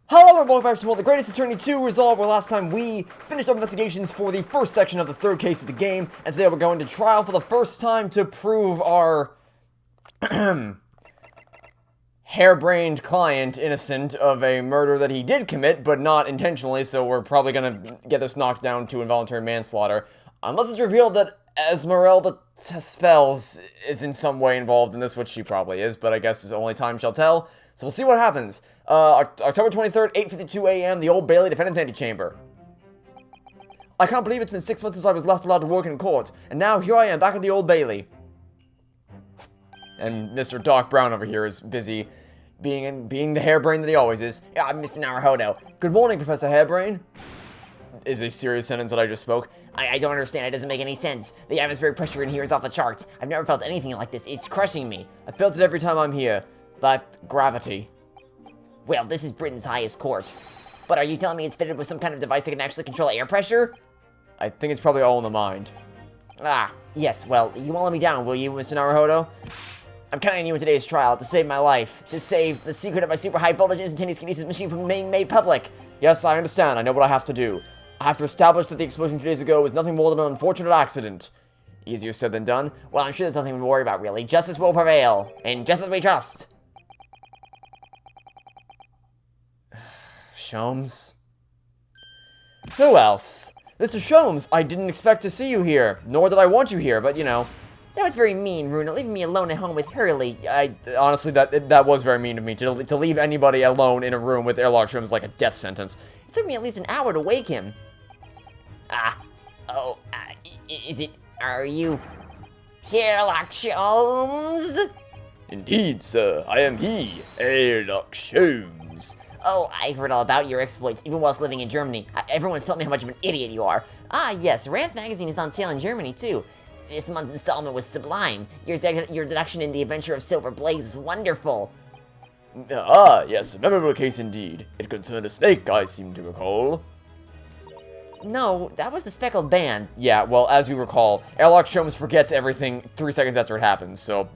Hello and welcome back to the Great Ace Attorney 2 Resolve, where last time we finished our investigations for the first section of the third case of the game, and today we're going to trial for the first time to prove our harebrained client innocent of a murder that he did commit, but not intentionally, so we're probably gonna get this knocked down to involuntary manslaughter. Unless it's revealed that Esmeralda Spells is in some way involved in this, which she probably is, but I guess it's only time shall tell. So we'll see what happens. October 23rd, 8:52 a.m., the Old Bailey Defendant's Antechamber. I can't believe it's been 6 months since I was last allowed to work in court, and now here I am back at the Old Bailey. And Mr. Doc Brown over here is busy being the harebrain that he always is. Yeah, I'm Mr. Naruhodo. Good morning, Professor Harebrayne. Is a serious sentence that I just spoke. I don't understand. It doesn't make any sense. The atmospheric pressure in here is off the charts. I've never felt anything like this. It's crushing me. I felt it every time I'm here. That gravity. Well, this is Britain's highest court. But are you telling me it's fitted with some kind of device that can actually control air pressure? I think it's probably all in the mind. Ah, yes. Well, you won't let me down, will you, Mr. Naruhodo? I'm counting on you in today's trial to save my life. To save the secret of my super high voltage instantaneous kinesis machine from being made public. Yes, I understand. I know what I have to do. I have to establish that the explosion 2 days ago was nothing more than an unfortunate accident. Easier said than done. Well, I'm sure there's nothing to worry about, really. Justice will prevail. And justice we trust. Sholmes? Who else? Mr. Sholmes, I didn't expect to see you here, nor did I want you here, but you know. That was very mean, Runa, leaving me alone at home with Hurley. Honestly, that was very mean of me, to leave anybody alone in a room with Airlock Sholmes like a death sentence. It took me at least an hour to wake him. Are you Airlock Sholmes? Indeed, sir, I am he, Airlock Sholmes. Oh, I've heard all about your exploits, even whilst living in Germany. Everyone's telling me how much of an idiot you are. Ah, yes, Rand's magazine is on sale in Germany, too. This month's installment was sublime. Your deduction in The Adventure of Silver Blaze is wonderful. Ah, yes, a memorable case indeed. It concerned a snake, I seem to recall. No, that was the Speckled Band. Yeah, well, as we recall, Airlock Sholmes forgets everything 3 seconds after it happens, so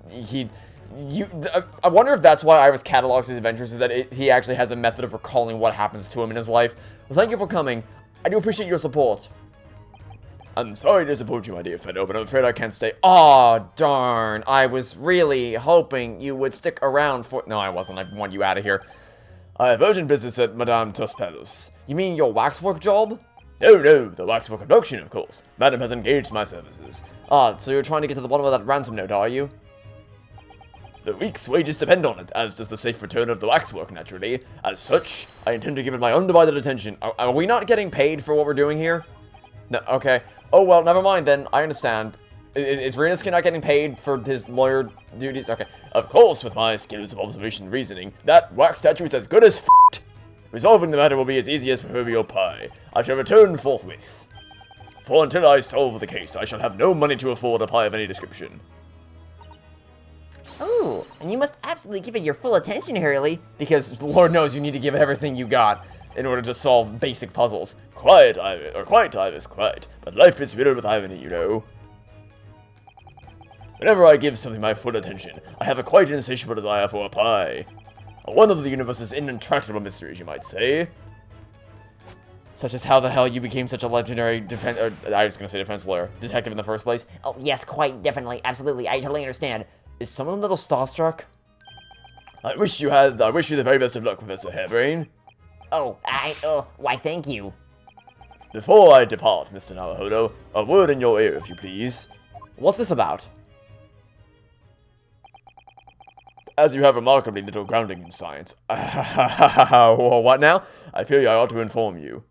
I wonder if that's why Iris catalogs his adventures, is that he actually has a method of recalling what happens to him in his life. Well, thank you for coming. I do appreciate your support. I'm sorry to disappoint you, my dear fellow, but I'm afraid I can't stay. Aw, darn. I was really hoping you would stick around for— No, I wasn't. I want you out of here. I have urgent business at Madame Tuspelus. You mean your waxwork job? No, the waxwork production, of course. Madame has engaged my services. Ah, so you're trying to get to the bottom of that ransom note, are you? The week's wages depend on it, as does the safe return of the waxwork, naturally. As such, I intend to give it my undivided attention. Are we not getting paid for what we're doing here? No, okay. Oh, well, never mind then. I understand. Is Renus not getting paid for his lawyer duties? Okay. Of course, with my skills of observation and reasoning, that wax statue is as good as f***ed. Resolving the matter will be as easy as proverbial pie. I shall return forthwith. For until I solve the case, I shall have no money to afford a pie of any description. Ooh, and you must absolutely give it your full attention, Hurley. Because Lord knows you need to give it everything you got in order to solve basic puzzles. Quite, Ivis, quite. But life is riddled with irony, you know. Whenever I give something my full attention, I have a quite insatiable desire for a pie. One of the universe's intractable mysteries, you might say. Such as how the hell you became such a legendary defense lawyer, detective in the first place. Oh, yes, quite definitely, absolutely, I totally understand. Is someone a little starstruck? I wish you the very best of luck, Professor Harebrayne. Oh, why thank you. Before I depart, Mr. Naruhodo, a word in your ear, if you please. What's this about? As you have remarkably little grounding in science. What now? I feel I ought to inform you.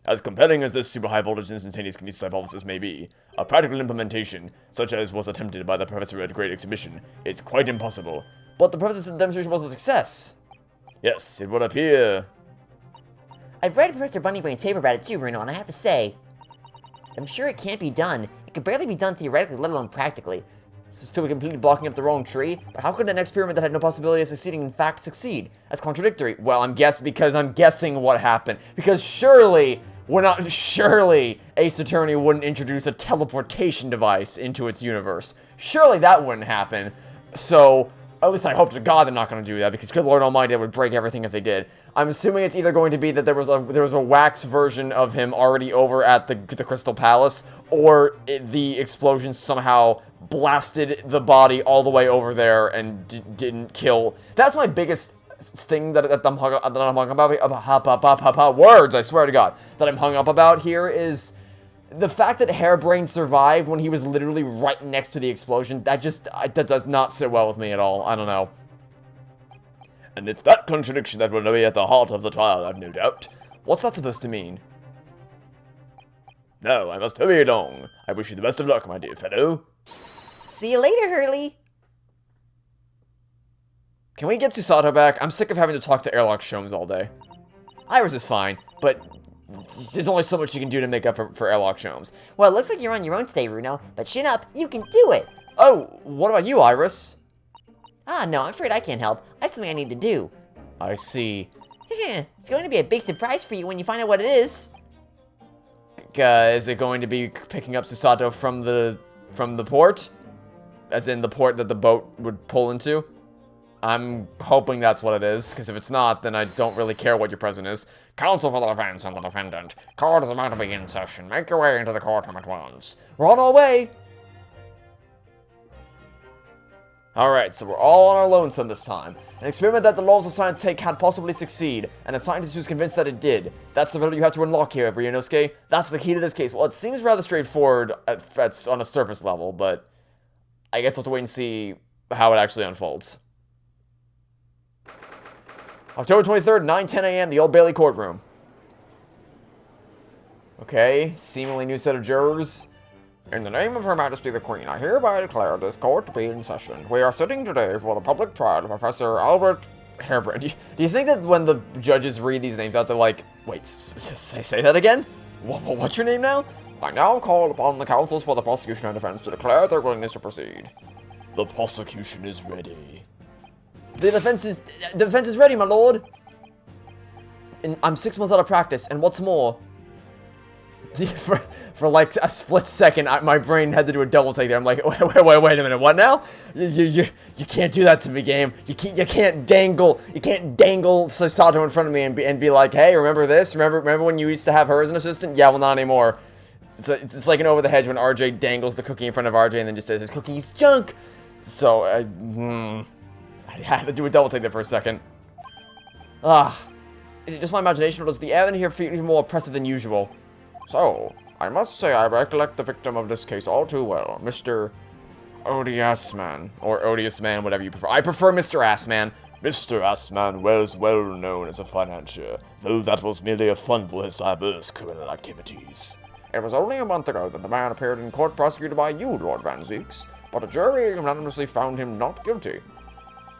As compelling as this super high voltage instantaneous kinesis hypothesis may be, a practical implementation, such as was attempted by the professor at Great Exhibition, is quite impossible. But the professor said the demonstration was a success. Yes, it would appear. I've read Professor Bunnybrain's paper about it too, Bruno, and I have to say, I'm sure it can't be done. It could barely be done theoretically, let alone practically. So we completely blocking up the wrong tree? But how could an experiment that had no possibility of succeeding in fact succeed? That's contradictory. Well, I'm guessing what happened. Because surely Ace Attorney wouldn't introduce a teleportation device into its universe. Surely that wouldn't happen. So, At least I hope to God they're not going to do that, because good Lord Almighty, that would break everything if they did. I'm assuming it's either going to be that there was a wax version of him already over at the Crystal Palace, or the explosion somehow blasted the body all the way over there and didn't kill. That's my biggest thing that I'm hung up about. Words, I swear to God, that I'm hung up about here is the fact that Harebrayne survived when he was literally right next to the explosion. That does not sit well with me at all. I don't know. And it's that contradiction that will be at the heart of the trial, I've no doubt. What's that supposed to mean? No, I must hurry along. I wish you the best of luck, my dear fellow. See you later, Hurley. Can we get Susato back? I'm sick of having to talk to Airlock Sholmes all day. Iris is fine, but there's only so much you can do to make up for Airlock Sholmes. Well, it looks like you're on your own today, Runo, but chin up, you can do it! Oh, what about you, Iris? Ah, no, I'm afraid I can't help. I have something I need to do. I see. It's going to be a big surprise for you when you find out what it is. Is it going to be picking up Susato from the port? As in the port that the boat would pull into? I'm hoping that's what it is, because if it's not, then I don't really care what your present is. Counsel for the defense and the defendant. Court is about to be in session. Make your way into the courtroom at once. We're on our way! Alright, so we're all on our lonesome this time. An experiment that the laws assigned to take can't possibly succeed, and a scientist who's convinced that it did. That's the riddle you have to unlock here, Ryunosuke. That's the key to this case. Well, it seems rather straightforward on a surface level, but I guess we'll have to wait and see how it actually unfolds. October 23rd, 9:10 a.m., the Old Bailey courtroom. Okay, seemingly new set of jurors. In the name of Her Majesty the Queen, I hereby declare this court to be in session. We are sitting today for the public trial of Professor Albert Harebrayne. Do you think that when the judges read these names out, they're like, wait, say that again? What's your name now? I now call upon the counsels for the prosecution and defense to declare their willingness to proceed. The prosecution is ready. The defense is ready, my lord. And I'm 6 months out of practice, and what's more, for like a split second, my brain had to do a double take there. I'm like, wait a minute, what now? You can't do that to me, game. You can't dangle Susato in front of me and be like, hey, remember this? Remember when you used to have her as an assistant? Yeah, well, not anymore. It's like an over the hedge when RJ dangles the cookie in front of RJ and then just says his cookie is junk. So I had to do a double take there for a second. Is it just my imagination, or does the air in here feel even more oppressive than usual? So, I must say I recollect the victim of this case all too well, Mr. Odious Man, or Odious Man, whatever you prefer. I prefer Mr. Assman. Mr. Assman was well known as a financier, though that was merely a fund for his diverse criminal activities. It was only a month ago that the man appeared in court prosecuted by you, Lord Van Zeeks, but a jury unanimously found him not guilty.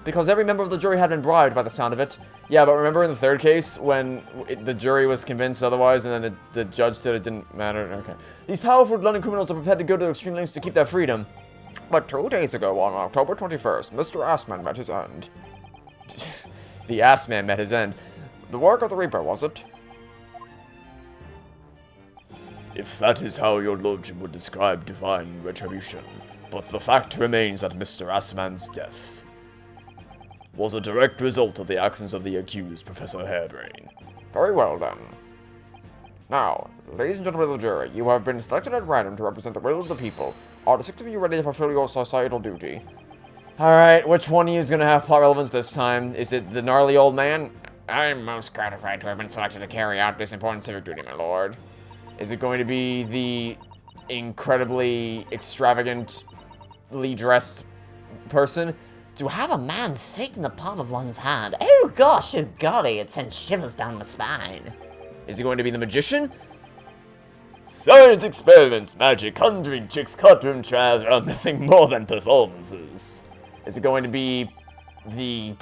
Because every member of the jury had been bribed by the sound of it. Yeah, but remember in the third case, when the jury was convinced otherwise, and then the judge said it didn't matter? Okay. These powerful London criminals are prepared to go to extreme lengths to keep their freedom. But 2 days ago, on October 21st, Mr. Assman met his end. The Assman met his end. The work of the Reaper, was it? If that is how your lordship would describe divine retribution. But the fact remains that Mr. Assman's death was a direct result of the actions of the accused, Professor Harebrayne. Very well, then. Now, ladies and gentlemen of the jury, you have been selected at random to represent the will of the people. Are the 6 of you ready to fulfill your societal duty? Alright, which one of you is going to have plot relevance this time? Is it the gnarly old man? I'm most gratified to have been selected to carry out this important civic duty, my lord. Is it going to be the incredibly extravagantly dressed person? To have a man's fate in the palm of one's hand. Oh gosh, oh golly, it sends shivers down my spine. Is he going to be the magician? Science experiments, magic, conjuring tricks, courtroom trials are nothing more than performances. Is it going to be the...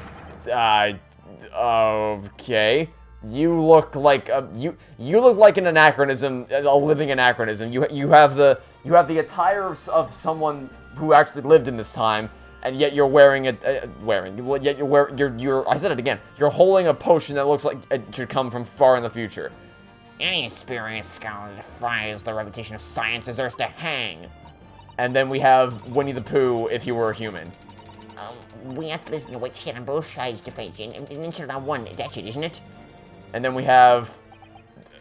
okay. You look like you look like an anachronism, a living anachronism. You have the attire of someone who actually lived in this time. And yet you're wearing I said it again. You're holding a potion that looks like it should come from far in the future. Any experienced scholar that defies the reputation of science deserves to hang. And then we have Winnie the Pooh if he were a human. We have to listen to what shit on both sides to fight, and then shut on one. That's it, isn't it? And then we have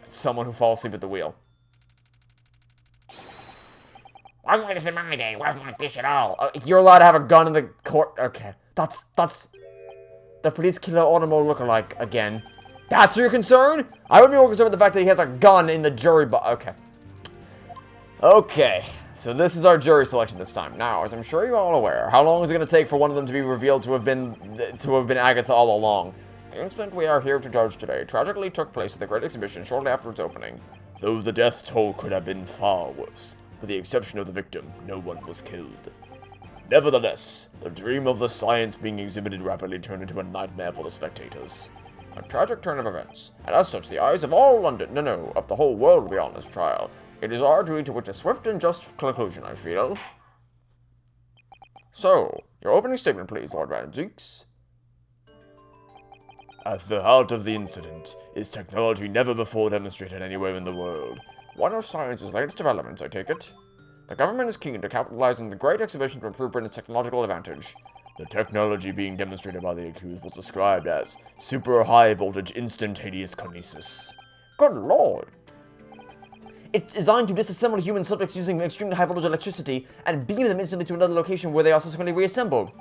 someone who falls asleep at the wheel. Wasn't like this in my day. Wasn't like this at all. You're allowed to have a gun in the court. Okay, that's the police killer Automo lookalike again. That's your concern? I would be more concerned with the fact that he has a gun in the jury okay. Okay, so this is our jury selection this time. Now, as I'm sure you're all aware, how long is it going to take for one of them to be revealed to have been Agatha all along? The incident we are here to judge today tragically took place at the Great Exhibition shortly after its opening, though the death toll could have been far worse. With the exception of the victim, no one was killed. Nevertheless, the dream of the science being exhibited rapidly turned into a nightmare for the spectators. A tragic turn of events, and as such, the eyes of all London, of the whole world will be on this trial. It is our duty to reach a swift and just conclusion, I feel. So, your opening statement, please, Lord Van Zeeks. At the heart of the incident is technology never before demonstrated anywhere in the world. One of science's latest developments, I take it. The government is keen to capitalize on the Great Exhibition to improve Britain's technological advantage. The technology being demonstrated by the accused was described as super high voltage instantaneous kinesis. Good lord! It's designed to disassemble human subjects using extremely high voltage electricity and beam them instantly to another location where they are subsequently reassembled.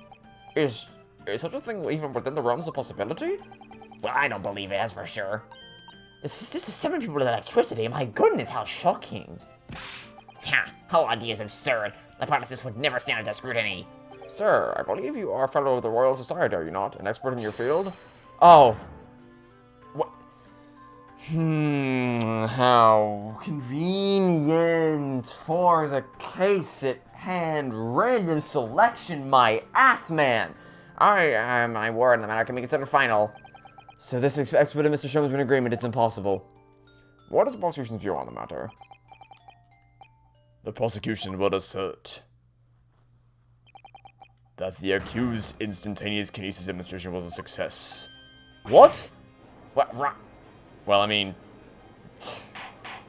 Is such a thing even within the realms of possibility? Well, I don't believe it, that's for sure. Disassembling people with electricity? My goodness, how shocking. Ha, whole idea is absurd. The hypothesis would never stand up to scrutiny. Sir, I believe you are a fellow of the Royal Society, are you not? An expert in your field? Oh. What? How convenient for the case at hand. Random selection, my ass man. Alright, my word on the matter can be considered final. So this expert and Mr. Sherman's been in agreement, it's impossible. What is the prosecution's view on the matter? The prosecution would assert that the accused's instantaneous kinesis demonstration was a success. What? Well, I mean,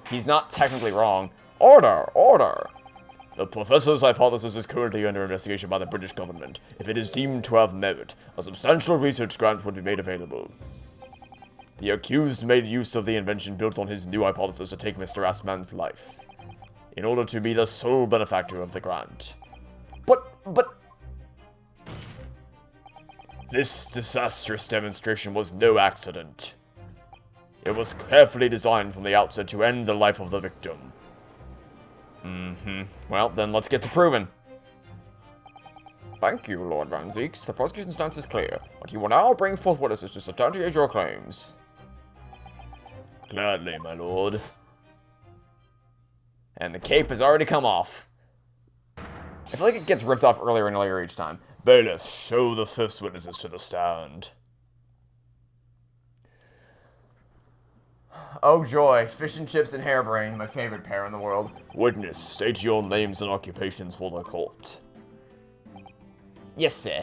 he's not technically wrong. Order! Order! The professor's hypothesis is currently under investigation by the British government. If it is deemed to have merit, a substantial research grant would be made available. The accused made use of the invention built on his new hypothesis to take Mr. Assman's life, in order to be the sole benefactor of the grant. But... This disastrous demonstration was no accident. It was carefully designed from the outset to end the life of the victim. Well, then let's get to proving. Thank you, Lord Van Zeeks. The prosecution's stance is clear, but you will now bring forth witnesses to substantiate your claims. Gladly, my lord. And the cape has already come off. I feel like it gets ripped off earlier and earlier each time. Bailiff, show the first witnesses to the stand. Oh joy, fish and chips and Harebrayne, my favorite pair in the world. Witness, state your names and occupations for the court. Yes, sir.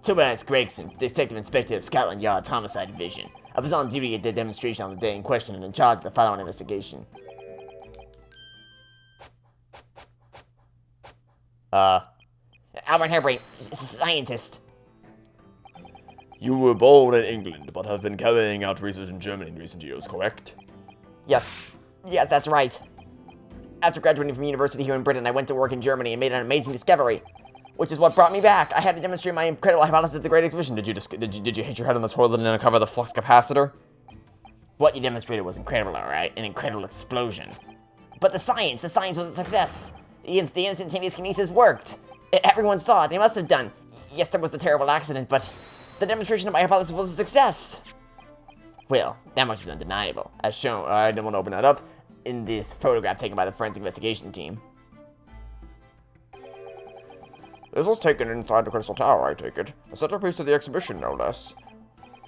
Tobias Gregson, Detective Inspector of Scotland Yard's Homicide Division. I was on duty at the demonstration on the day in question and in charge of the following investigation. Albert Harebrayne, scientist. You were born in England, but have been carrying out research in Germany in recent years, correct? Yes, that's right. After graduating from university here in Britain, I went to work in Germany and made an amazing discovery, which is what brought me back. I had to demonstrate my incredible hypothesis at the Great Exhibition. Did you hit your head on the toilet and uncover the flux capacitor? What you demonstrated was incredible, alright? An incredible explosion. But the science was a success. The instantaneous kinesis worked. Everyone saw it, they must have done. Yes, there was the terrible accident, but the demonstration of my hypothesis was a success. Well, that much is undeniable. As shown, I didn't want to open that up, in this photograph taken by the forensic investigation team. This was taken inside the Crystal Tower, I take it. The centerpiece of the exhibition, no less.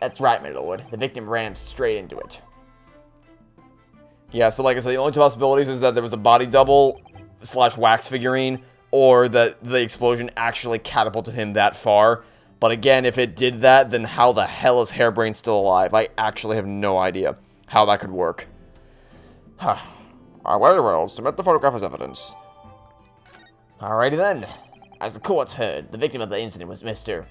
That's right, my lord. The victim ran straight into it. Yeah, so like I said, the only two possibilities is that there was a body double / wax figurine, or that the explosion actually catapulted him that far. But again, if it did that, then how the hell is Harebrayne still alive? I actually have no idea how that could work. Very well, submit the photograph as evidence. Alrighty then. As the courts heard, the victim of the incident was Mr.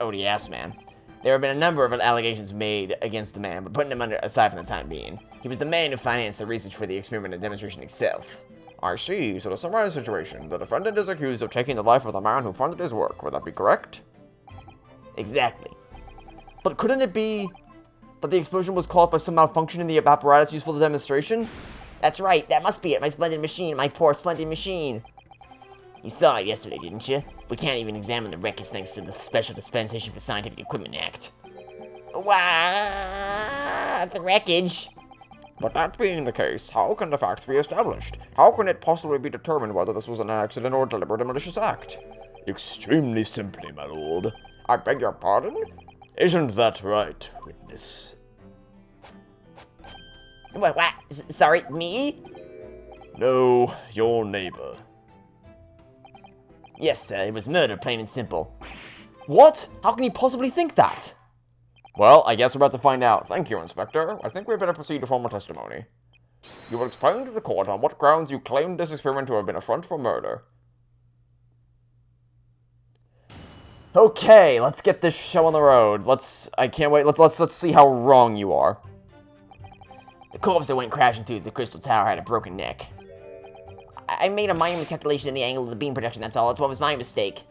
ODS Man. There have been a number of allegations made against the man, but putting him aside for the time being. He was the man who financed the research for the experiment and demonstration itself. I see. So to summarize the situation, the defendant is accused of taking the life of the man who funded his work. Would that be correct? Exactly. But couldn't it be that the explosion was caused by some malfunction in the apparatus used for the demonstration? That's right, that must be it. My splendid machine, my poor splendid machine. You saw it yesterday, didn't you? We can't even examine the records thanks to the Special Dispensation for Scientific Equipment Act. Wow, the wreckage. But that being the case, how can the facts be established? How can it possibly be determined whether this was an accident or a deliberate and malicious act? Extremely simply, my lord. I beg your pardon? Isn't that right, witness? What? Sorry, me? No, your neighbor. Yes, sir, it was murder, plain and simple. What? How can he possibly think that? Well, I guess we're about to find out. Thank you, Inspector. I think we better proceed to formal testimony. You will explain to the court on what grounds you claimed this experiment to have been a front for murder. Okay, let's get this show on the road. I can't wait. Let's see how wrong you are. The corpse that went crashing through the Crystal Tower had a broken neck. I made a minor miscalculation in the angle of the beam projection, that's all. It's what was my mistake.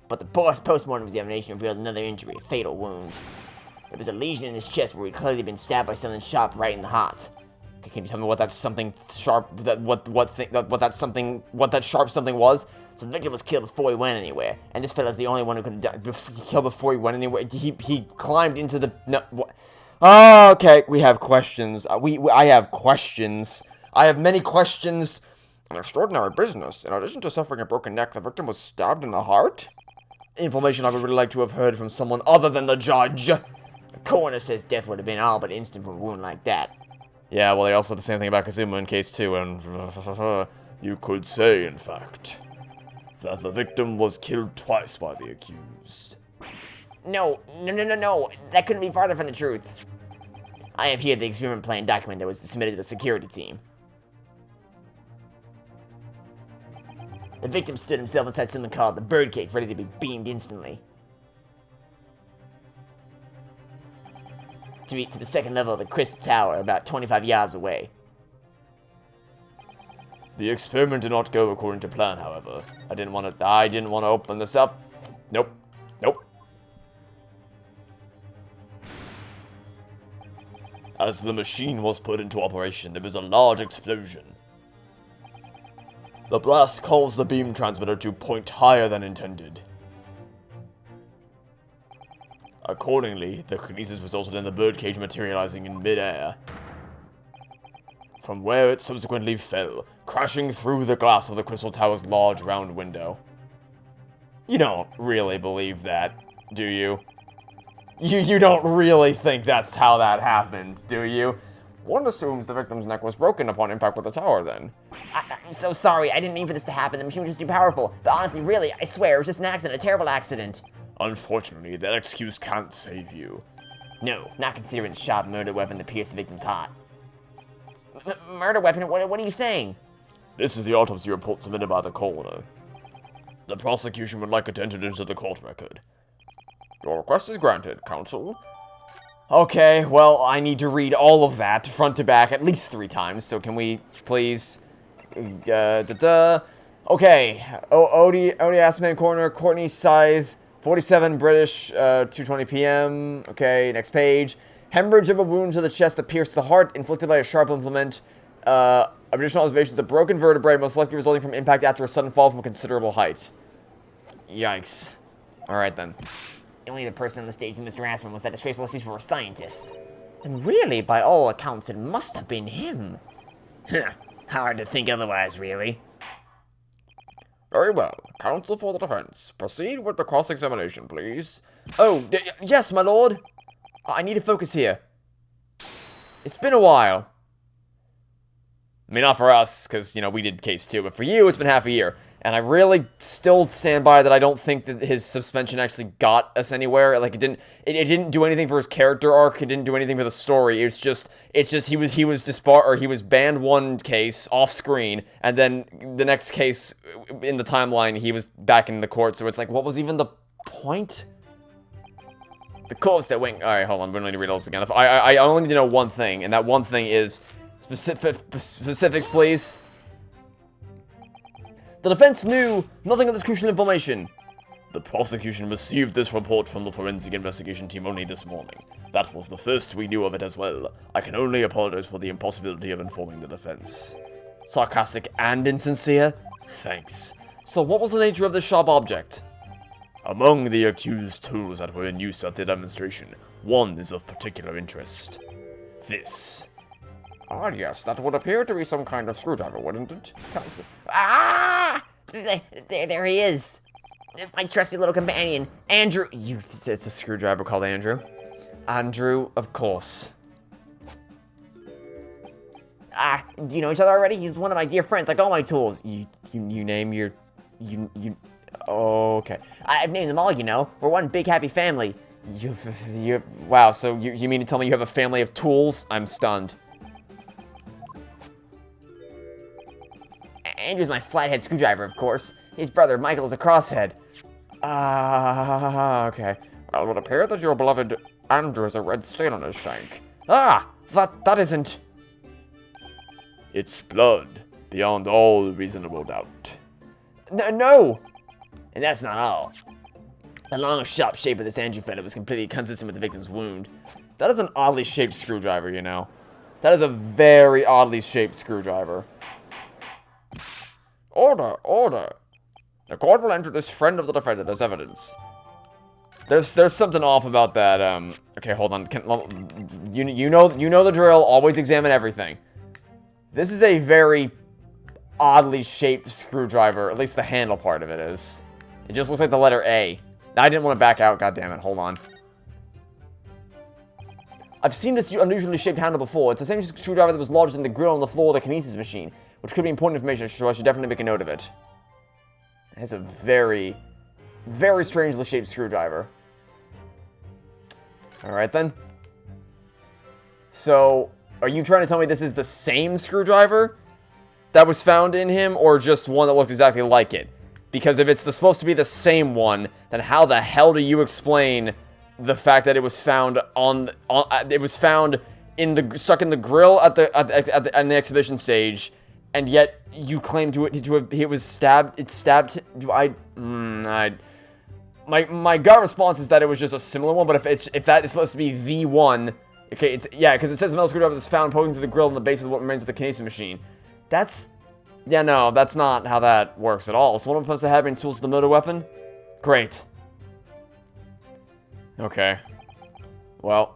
But the post-mortem examination revealed another injury, a fatal wound. There was a lesion in his chest where he'd clearly been stabbed by something sharp right in the heart. Okay, can you tell me what that something sharp, what that sharp something was? So the victim was killed before he went anywhere, and this fella's the only one who could have killed before he went anywhere. He climbed into the what? Oh, okay, we have questions. I have questions. I have many questions. An extraordinary business. In addition to suffering a broken neck, the victim was stabbed in the heart? Information I would really like to have heard from someone other than the judge. The coroner says death would have been all but instant from a wound like that. Yeah, well, they also said the same thing about Kazuma in case 2, and you could say, in fact, that the victim was killed twice by the accused. No. That couldn't be farther from the truth. I have here the experiment plan document that was submitted to the security team. The victim stood himself inside something called the birdcage, ready to be beamed instantly. To the second level of the Crystal Tower, about 25 yards away. The experiment did not go according to plan, however. I didn't want to open this up. Nope. As the machine was put into operation, there was a large explosion. The blast caused the beam transmitter to point higher than intended. Accordingly, the kinesis resulted in the birdcage materializing in mid-air, from where it subsequently fell, crashing through the glass of the Crystal Tower's large round window. You don't really believe that, do you? You don't really think that's how that happened, do you? One assumes the victim's neck was broken upon impact with the tower, then. I'm so sorry, I didn't mean for this to happen, the machine was just too powerful. But honestly, really, I swear, it was just an accident, a terrible accident. Unfortunately, that excuse can't save you. No, not considering the sharp murder weapon that pierced the victim's heart. Murder weapon? What are you saying? This is the autopsy report submitted by the coroner. The prosecution would like it entered into the court record. Your request is granted, counsel. Okay, well, I need to read all of that, front to back, at least 3 times, so can we, please... Okay, Odie Assman Corner, Courtney Scythe, 47 British, 2:20 p.m. Okay, next page. Hemorrhage of a wound to the chest that pierced the heart, inflicted by a sharp implement. Additional observations of broken vertebrae, most likely resulting from impact after a sudden fall from a considerable height. Yikes. Alright then. The only other person on the stage in Mr. Assman was that disgraceful excuse for a scientist. And really, by all accounts, it must have been him. Hard to think otherwise, really. Very well. Counsel for the defense. Proceed with the cross-examination, please. Oh, yes, my lord. I need to focus here. It's been a while. I mean, not for us, because, you know, we did case 2, but for you, it's been half a year. And I really still stand by that I don't think that his suspension actually got us anywhere. Like, it didn't do anything for his character arc. It didn't do anything for the story. It's just he was disbarred, or he was banned one case off screen, and then the next case in the timeline, he was back in the court. So it's like, what was even the point? The corpse that went. Alright, hold on. We don't need to read all this again. I only need to know one thing, and that one thing is specifics, please. The defense knew nothing of this crucial information. The prosecution received this report from the forensic investigation team only this morning. That was the first we knew of it as well. I can only apologize for the impossibility of informing the defense. Sarcastic and insincere? Thanks. So what was the nature of this sharp object? Among the accused tools that were in use at the demonstration, one is of particular interest. This. Ah, yes, that would appear to be some kind of screwdriver, wouldn't it? Ah! There he is. My trusty little companion, Andrew. It's a screwdriver called Andrew. Andrew, of course. Ah, do you know each other already? He's one of my dear friends, like all my tools. You name your... Oh, okay. I've named them all, you know. We're one big happy family. Wow, so you mean to tell me you have a family of tools? I'm stunned. Andrew's my flathead screwdriver, of course. His brother, Michael, is a crosshead. Okay. Well, it would appear that your beloved Andrew has a red stain on his shank. Ah! That isn't... It's blood, beyond all reasonable doubt. No! And that's not all. The long, sharp shape of this Andrew feather was completely consistent with the victim's wound. That is an oddly shaped screwdriver, you know. That is a very oddly shaped screwdriver. Order, order. The court will enter this friend of the defendant as evidence. There's something off about that. Okay, hold on. You know the drill. Always examine everything. This is a very oddly shaped screwdriver. At least the handle part of it is. It just looks like the letter A. I didn't want to back out. God damn it. Hold on. I've seen this unusually shaped handle before. It's the same screwdriver that was lodged in the grill on the floor of the kinesis machine, which could be important information, so I should definitely make a note of it. It's a very, very strangely shaped screwdriver. Alright then. So, are you trying to tell me this is the same screwdriver that was found in him, or just one that looks exactly like it? Because if it's supposed to be the same one, then how the hell do you explain the fact that it was found stuck in the grill at the exhibition stage, and yet you claim it was stabbed. It stabbed. My gut response is that it was just a similar one. But if that is supposed to be the one, okay, because it says the metal screwdriver that's found poking through the grill in the base of what remains of the kinesis machine. No, that's not how that works at all. So one of them supposed to have Harebrayne's tools with the murder weapon? Great. Okay. Well.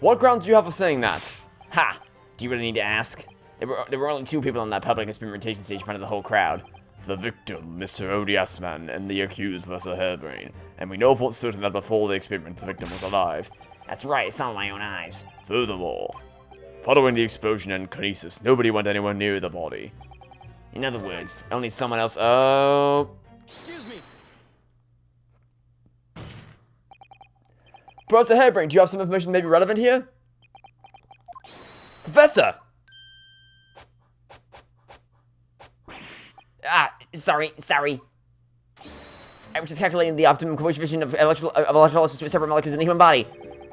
What grounds do you have for saying that? Ha! Do you really need to ask? There were only two people on that public experimentation stage in front of the whole crowd. The victim, Mr. Odiasman, and the accused, Mr. Harebrayne. And we know for certain that before the experiment, the victim was alive. That's right, I saw with my own eyes. Furthermore, following the explosion and kinesis, nobody went anywhere near the body. In other words, only someone else. Oh. Excuse me. Professor Harebrayne, do you have some information that may be relevant here? Professor! Sorry. I was just calculating the optimum coefficient of electrolysis to separate molecules in the human body.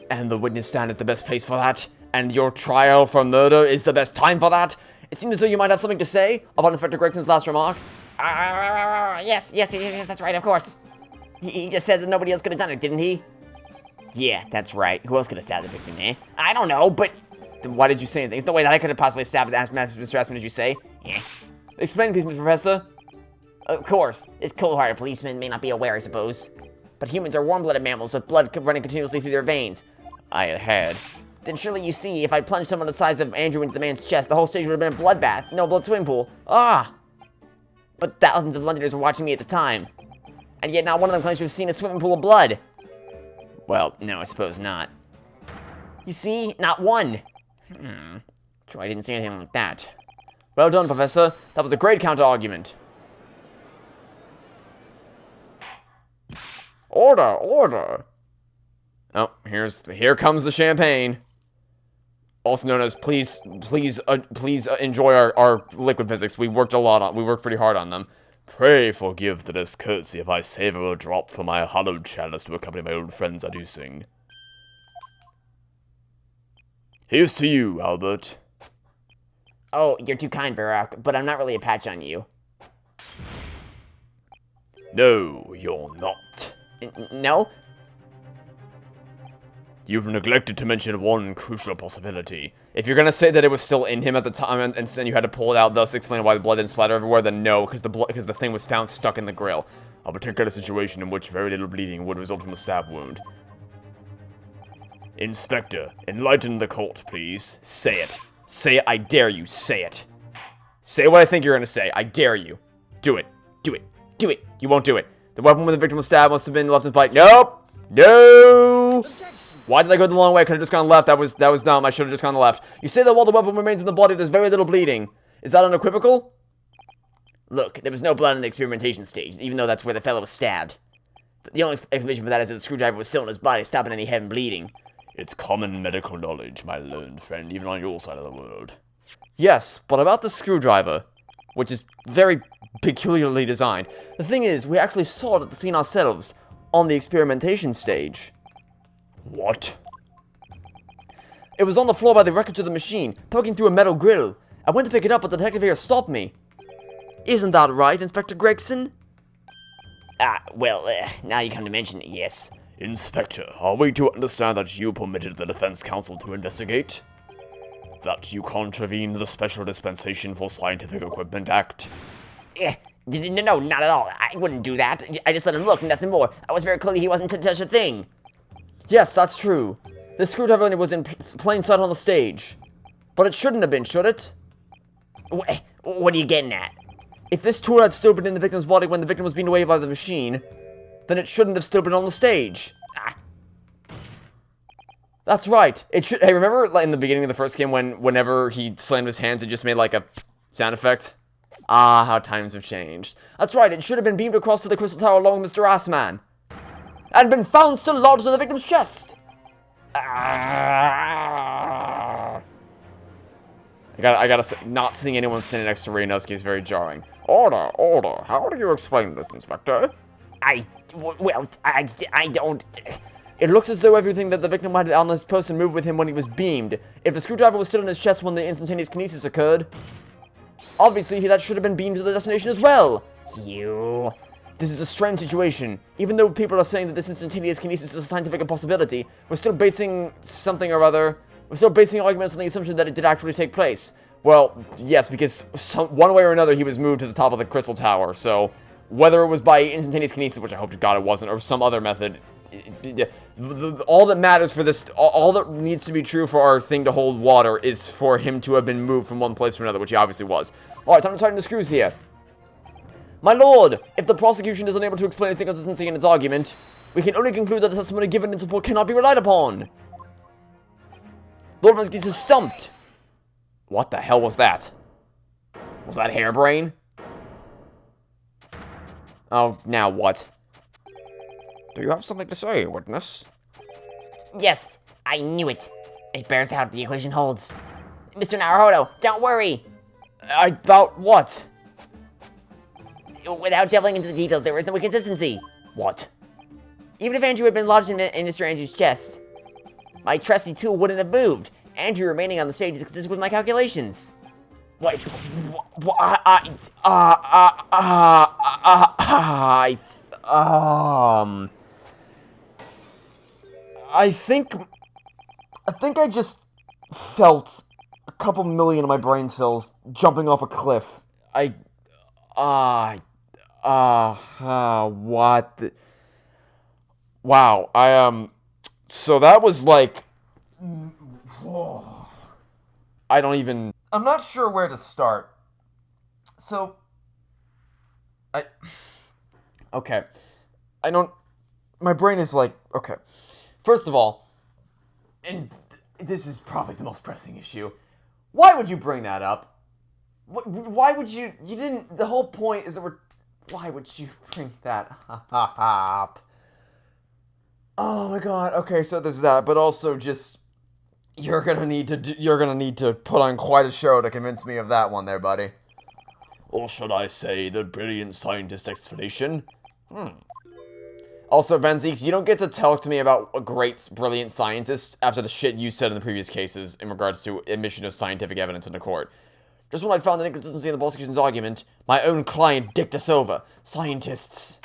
And the witness stand is the best place for that? And your trial for murder is the best time for that? It seems as though you might have something to say about Inspector Gregson's last remark. Yes, that's right, of course. He just said that nobody else could have done it, didn't he? Yeah, that's right. Who else could have stabbed the victim, eh? I don't know, but... Then why did you say anything? There's no way that I could have possibly stabbed Mr. Aspen, as you say. Yeah. Explain, please, Professor. Of course. This cold-hearted policeman may not be aware, I suppose. But humans are warm-blooded mammals with blood running continuously through their veins. I had. Then surely you see, if I plunged someone the size of Andrew into the man's chest, the whole stage would have been a bloodbath, no blood swimming pool. Ah! But thousands of Londoners were watching me at the time. And yet not one of them claims to have seen a swimming pool of blood. Well, no, I suppose not. You see? Not one. Sure, I didn't see anything like that. Well done, Professor. That was a great counter-argument. Order, order. Oh, here comes the champagne. Also known as please enjoy our liquid physics. We worked pretty hard on them. Pray forgive the discourtesy if I savor a drop from my hallowed chalice to accompany my old friends adducing. Here's to you, Albert. Oh, you're too kind, Barack, but I'm not really a patch on you. No, you're not. No? You've neglected to mention one crucial possibility. If you're gonna say that it was still in him at the time, and then you had to pull it out, thus explaining why the blood didn't splatter everywhere, then no, because the thing was found stuck in the grill. A particular situation in which very little bleeding would result from a stab wound. Inspector, enlighten the court, please. Say it. Say it. I dare you. Say it. Say what I think you're gonna say. I dare you. Do it. Do it. Do it. You won't do it. The weapon where the victim was stabbed must have been left in flight. Nope. No. Why did I go the long way? I could have just gone left. That was dumb. I should have just gone left. You say that while the weapon remains in the body, there's very little bleeding. Is that unequivocal? Look, there was no blood in the experimentation stage, even though that's where the fellow was stabbed. But the only explanation for that is that the screwdriver was still in his body, stopping any heavy bleeding. It's common medical knowledge, my learned friend, even on your side of the world. Yes, but about the screwdriver, which is very peculiarly designed. The thing is, we actually saw it at the scene ourselves, on the experimentation stage. What? It was on the floor by the wreckage of the machine, poking through a metal grill. I went to pick it up, but the detective here stopped me. Isn't that right, Inspector Gregson? Well, now you come to mention it, yes. Inspector, are we to understand that you permitted the defense counsel to investigate? That you contravened the Special Dispensation for Scientific Equipment Act? No, not at all. I wouldn't do that. I just let him look, nothing more. I was very clear he wasn't to touch a thing. Yes, that's true. The screwdriver was in plain sight on the stage. But it shouldn't have been, should it? What are you getting at? If this tool had still been in the victim's body when the victim was being away by the machine, then it shouldn't have still been on the stage. That's right. It should. Hey, remember like, in the beginning of the first game whenever he slammed his hands, it just made like a sound effect? Ah, how times have changed. That's right, it should have been beamed across to the Crystal Tower along with Mr. Assman. And been found still lodged in the victim's chest. I gotta say, not seeing anyone standing next to Reynoski is very jarring. Order, order. How do you explain this, Inspector? I don't... It looks as though everything that the victim had on his person moved with him when he was beamed. If the screwdriver was still in his chest when the instantaneous kinesis occurred, obviously that should have been beamed to the destination as well. This is a strange situation. Even though people are saying that this instantaneous kinesis is a scientific impossibility, we're still basing something or other. We're still basing arguments on the assumption that it did actually take place. Well, yes, because one way or another he was moved to the top of the Crystal Tower, so whether it was by instantaneous kinesis, which I hope to God it wasn't, or some other method, all that matters for this, all that needs to be true for our thing to hold water is for him to have been moved from one place to another, which he obviously was. Alright, time to tighten the screws here. My lord, if the prosecution is unable to explain its inconsistency in its argument, we can only conclude that the testimony given in support cannot be relied upon. Lord Vansky is stumped. What the hell was that? Was that Harebrayne? Oh, now what? Do you have something to say, witness? Yes, I knew it. It bears out the equation holds. Mr. Naruhodo, don't worry. About what? Without delving into the details, there is no inconsistency. What? Even if Andrew had been lodged in Mr. Andrew's chest, my trusty tool wouldn't have moved. Andrew remaining on the stage is consistent with my calculations. Wait, I think I just felt a couple million of my brain cells jumping off a cliff. What? Wow, so that was like, I'm not sure where to start. So, my brain is like, okay. First of all, and this is probably the most pressing issue, why would you bring that up? Why would you... You didn't... The whole point is that we're... Why would you bring that up? Oh my god. Okay, so there's that, but also just... You're gonna need to put on quite a show to convince me of that one there, buddy. Or should I say the brilliant scientist explanation? Also, Venzeeks, you don't get to talk to me about a great, brilliant scientist after the shit you said in the previous cases in regards to admission of scientific evidence in the court. Just when I found an inconsistency in the prosecution's argument, my own client dicked us over. Scientists.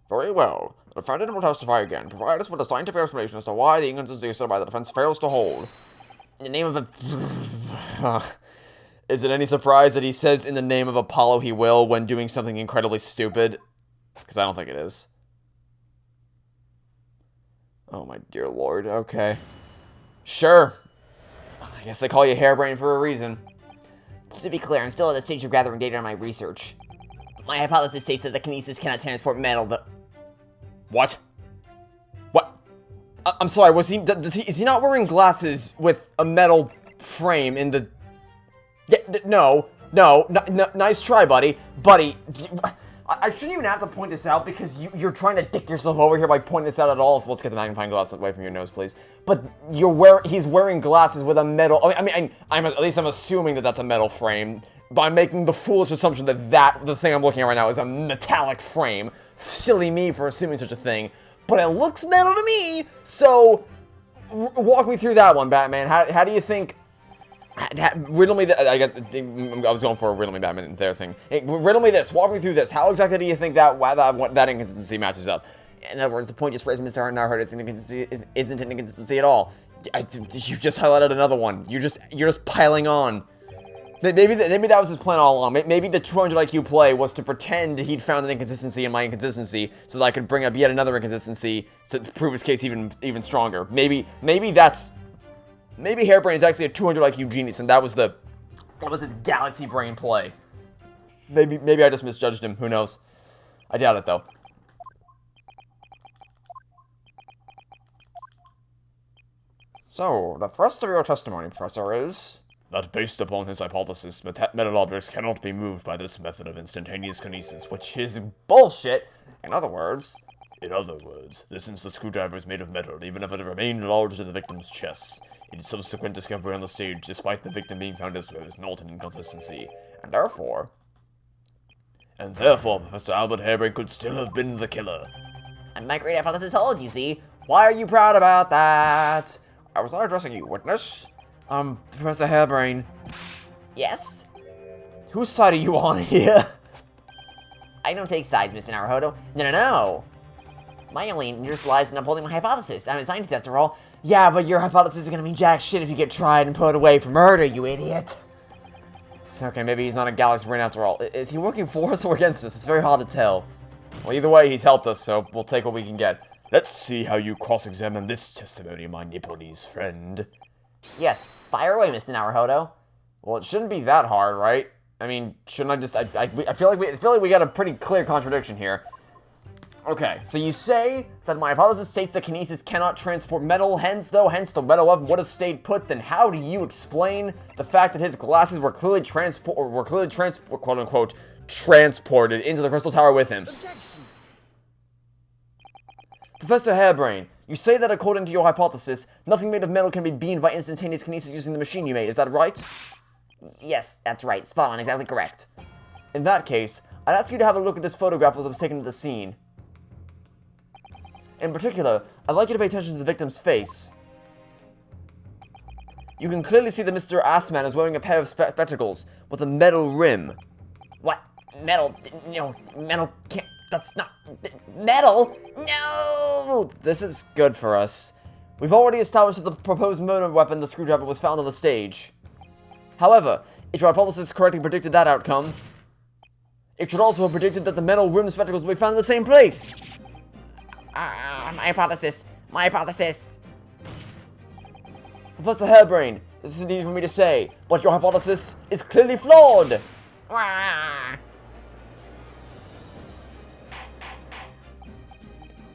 Very well. The defendant will testify again. Provide us with a scientific explanation as to why the inconsistency asserted by the defense fails to hold. In the name of a... Is it any surprise that he says in the name of Apollo he will when doing something incredibly stupid? Because I don't think it is. Oh my dear lord, okay. Sure. I guess they call you Harebrayne for a reason. To be clear, I'm still at the stage of gathering data on my research. My hypothesis states that the kinesis cannot transport metal that... What? What? I'm sorry, is he not wearing glasses with a metal frame in the... Yeah, no, nice try, buddy. Buddy, I shouldn't even have to point this out because you're trying to dick yourself over here by pointing this out at all, so let's get the magnifying glass away from your nose, please. But he's wearing glasses with a metal... at least I'm assuming that that's a metal frame, by making the foolish assumption that the thing I'm looking at right now is a metallic frame. Silly me for assuming such a thing. But it looks metal to me, so... Walk me through that one, Batman. How do you think... Riddle me I guess I was going for a riddle me Batman there thing. Hey, riddle me this. Walk me through this. How exactly do you think that inconsistency matches up? In other words, the point just raised Mr. Naruto isn't an inconsistency at all. You just highlighted another one. You're just piling on. Maybe that was his plan all along. Maybe the 200 IQ play was to pretend he'd found an inconsistency in my inconsistency, so that I could bring up yet another inconsistency to prove his case even stronger. Maybe Harebrayne is actually a 200 IQ genius, and that was his galaxy brain play. Maybe I just misjudged him. Who knows? I doubt it, though. So, the thrust of your testimony, Professor, is... That based upon his hypothesis, metal objects cannot be moved by this method of instantaneous kinesis, Which is bullshit. In other words, since the screwdriver is made of metal, even if it remained lodged in the victim's chest, its subsequent discovery on the stage, despite the victim being found elsewhere, is not an inconsistency, and therefore, Professor Albert Harebrayne could still have been the killer. And my great hypothesis holds, you see. Why are you proud about that? I was not addressing you, witness. Professor Harebrayne, Yes? whose side are you on here? I don't take sides, Mr. Naruto. No. My only interest lies in upholding my hypothesis. I'm a scientist, after all. Yeah, but your hypothesis is gonna mean jack shit if you get tried and put away for murder, you idiot. Okay, maybe he's not a galaxy brain after all. Is he working for us or against us? It's very hard to tell. Well, either way, he's helped us, so we'll take what we can get. Let's see how you cross-examine this testimony, my Nipponese friend. Yes, fire away, Mr. Naruto. Well, it shouldn't be that hard, right? I mean, shouldn't I just... I feel like we got a pretty clear contradiction here. Okay, so you say that my hypothesis states that kinesis cannot transport metal, hence the metal weapon would have stayed put, then how do you explain the fact that his glasses were clearly quote-unquote, transported into the Crystal Tower with him? Professor Harebrayne, you say that according to your hypothesis, nothing made of metal can be beamed by instantaneous kinesis using the machine you made, is that right? Yes, that's right. Spot on, exactly correct. In that case, I'd ask you to have a look at this photograph that was taken at the scene. In particular, I'd like you to pay attention to the victim's face. You can clearly see that Mr. Assman is wearing a pair of spectacles with a metal rim. What? Metal? No, metal can't... That's not... Metal? No! This is good for us. We've already established that the proposed murder weapon, the screwdriver, was found on the stage. However, if your hypothesis correctly predicted that outcome, it should also have predicted that the metal rim spectacles would be found in the same place. My hypothesis. Professor Harebrayne, this isn't easy for me to say, but your hypothesis is clearly flawed.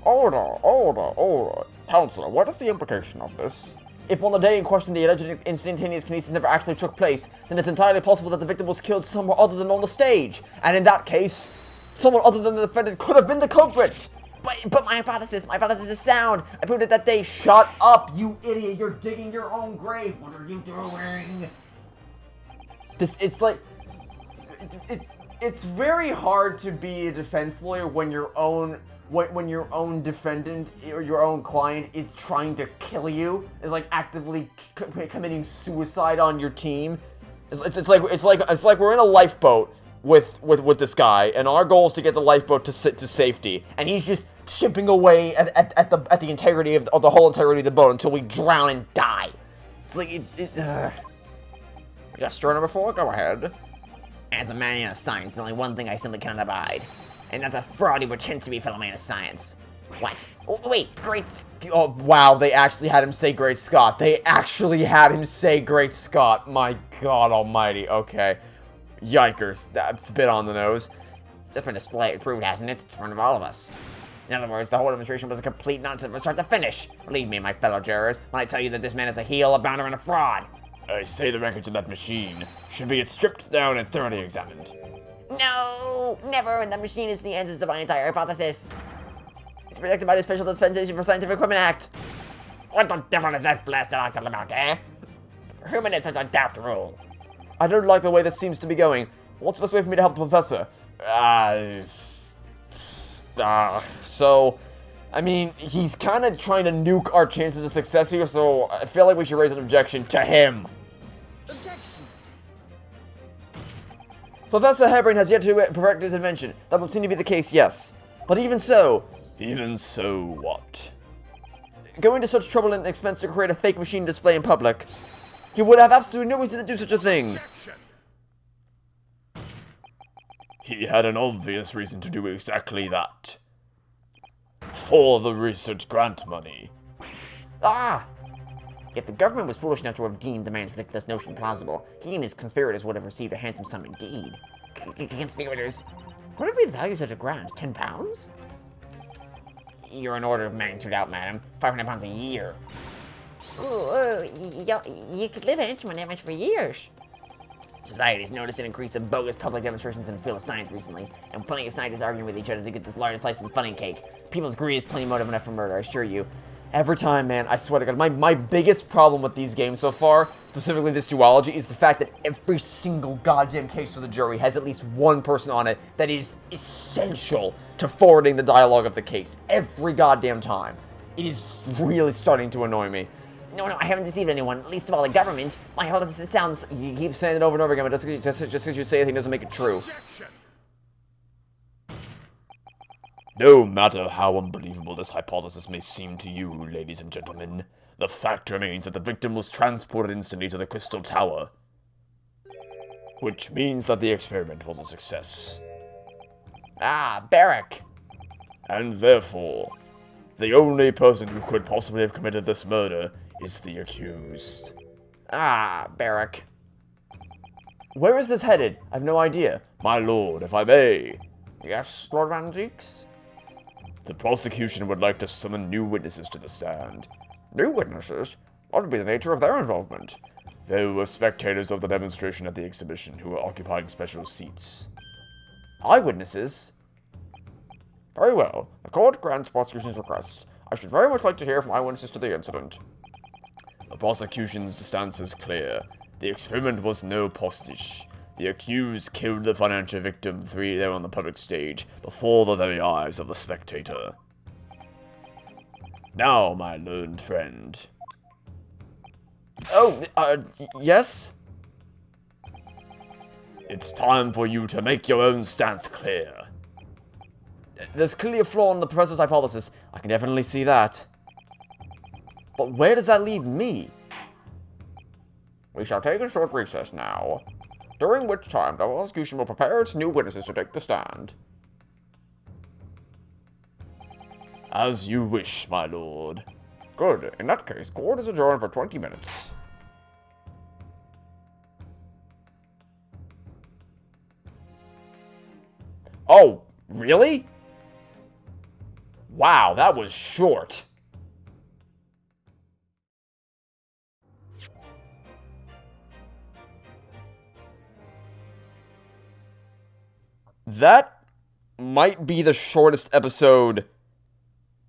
Order. Counselor, what is the implication of this? If on the day in question the alleged instantaneous kinesis never actually took place, then it's entirely possible that the victim was killed somewhere other than on the stage. And in that case, someone other than the defendant could have been the culprit. But my hypothesis is sound. I proved it that day. Shut up, you idiot. You're digging your own grave. What are you doing? It's very hard to be a defense lawyer when your own defendant or your own client is trying to kill you, is like actively committing suicide on your team. It's like we're in a lifeboat with this guy, and our goal is to get the lifeboat to safety, and he's just chipping away at the integrity of the whole integrity of the boat until we drown and die. It's like Yes, story number 4, go ahead. As a man of science, there's only one thing I simply cannot abide, and that's a fraud who pretends to be a fellow man of science. What? Oh, wait, oh wow, they actually had him say Great Scott. They actually had him say Great Scott. My God Almighty. Okay, yikers, that's a bit on the nose. It's just been displayed, proved, hasn't it? It's in front of all of us. In other words, the whole demonstration was a complete nonsense from start to finish. Believe me, my fellow jurors, when I tell you that this man is a heel, a bounder, and a fraud. I say the records in that machine should be stripped down and thoroughly examined. No, never, and the machine is the answers to my entire hypothesis. It's protected by the Special Dispensation for Scientific Equipment Act. What the devil is that blasted act all about, eh? Who made such a daft rule? I don't like the way this seems to be going. What's the best way for me to help the professor? So, I mean, he's kind of trying to nuke our chances of success here, so I feel like we should raise an objection to him. Objection. Professor Harebrayne has yet to perfect his invention. That would seem to be the case, yes. But even so... Even so what? Going to such trouble and expense to create a fake machine display in public, he would have absolutely no reason to do such a thing. Objection. He had an obvious reason to do exactly that. For the research grant money. Ah! If the government was foolish enough to have deemed the man's ridiculous notion plausible, he and his conspirators would have received a handsome sum indeed. Conspirators? What would be the value of such a grant? 10 pounds? You're an order of magnitude out, madam. 500 pounds a year. Ooh, you could live on instrument damage for years. Society's noticed an increase of bogus public demonstrations in the field of science recently, and plenty of scientists arguing with each other to get this largest slice of the funny cake. People's greed is plenty motive enough for murder, I assure you. Every time, man, I swear to God, my biggest problem with these games so far, specifically this duology, is the fact that every single goddamn case for the jury has at least one person on it that is essential to forwarding the dialogue of the case. Every goddamn time. It is really starting to annoy me. No, I haven't deceived anyone, least of all the government. My hypothesis sounds... You keep saying it over and over again, but just because you say anything doesn't make it true. Objection. No matter how unbelievable this hypothesis may seem to you, ladies and gentlemen, the fact remains that the victim was transported instantly to the Crystal Tower. Which means that the experiment was a success. Ah, Barrack. And therefore, the only person who could possibly have committed this murder is the accused. Ah, Barrack. Where is this headed? I have no idea. My lord, if I may, Yes, Lord Van Deeks? the prosecution would like to summon new witnesses to the stand. New witnesses? What would be the nature of their involvement? They were spectators of the demonstration at the exhibition who were occupying special seats. Eyewitnesses? Very well. The court grants prosecution's request. I should very much like to hear from eyewitnesses to the incident. The prosecution's stance is clear. The experiment was no postage. The accused killed the financial victim there on the public stage, before the very eyes of the spectator. Now, my learned friend. Oh, yes? It's time for you to make your own stance clear. There's clearly a flaw in the professor's hypothesis. I can definitely see that. But where does that leave me? We shall take a short recess now, during which time the prosecution will prepare its new witnesses to take the stand. As you wish, my lord. Good. In that case, court is adjourned for 20 minutes. Oh, really? Wow, that was short. that might be the shortest episode.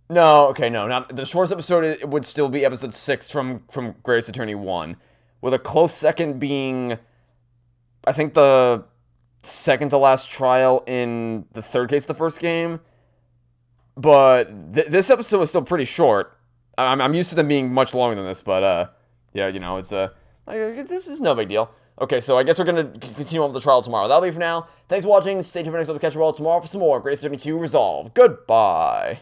No, okay, no, not the shortest episode. It would still be episode 6 from Great Ace Attorney 1, with a close second being, I think, the second to last trial in the third case of the first game. But this episode was still pretty short. I'm used to them being much longer than this, but yeah, you know, it's this is no big deal. Okay, so I guess we're gonna continue on with the trial tomorrow. That'll be for now. Thanks for watching. Stay tuned for next episode. Catch you all tomorrow for some more Great Ace Attorney 2 Resolve. Goodbye.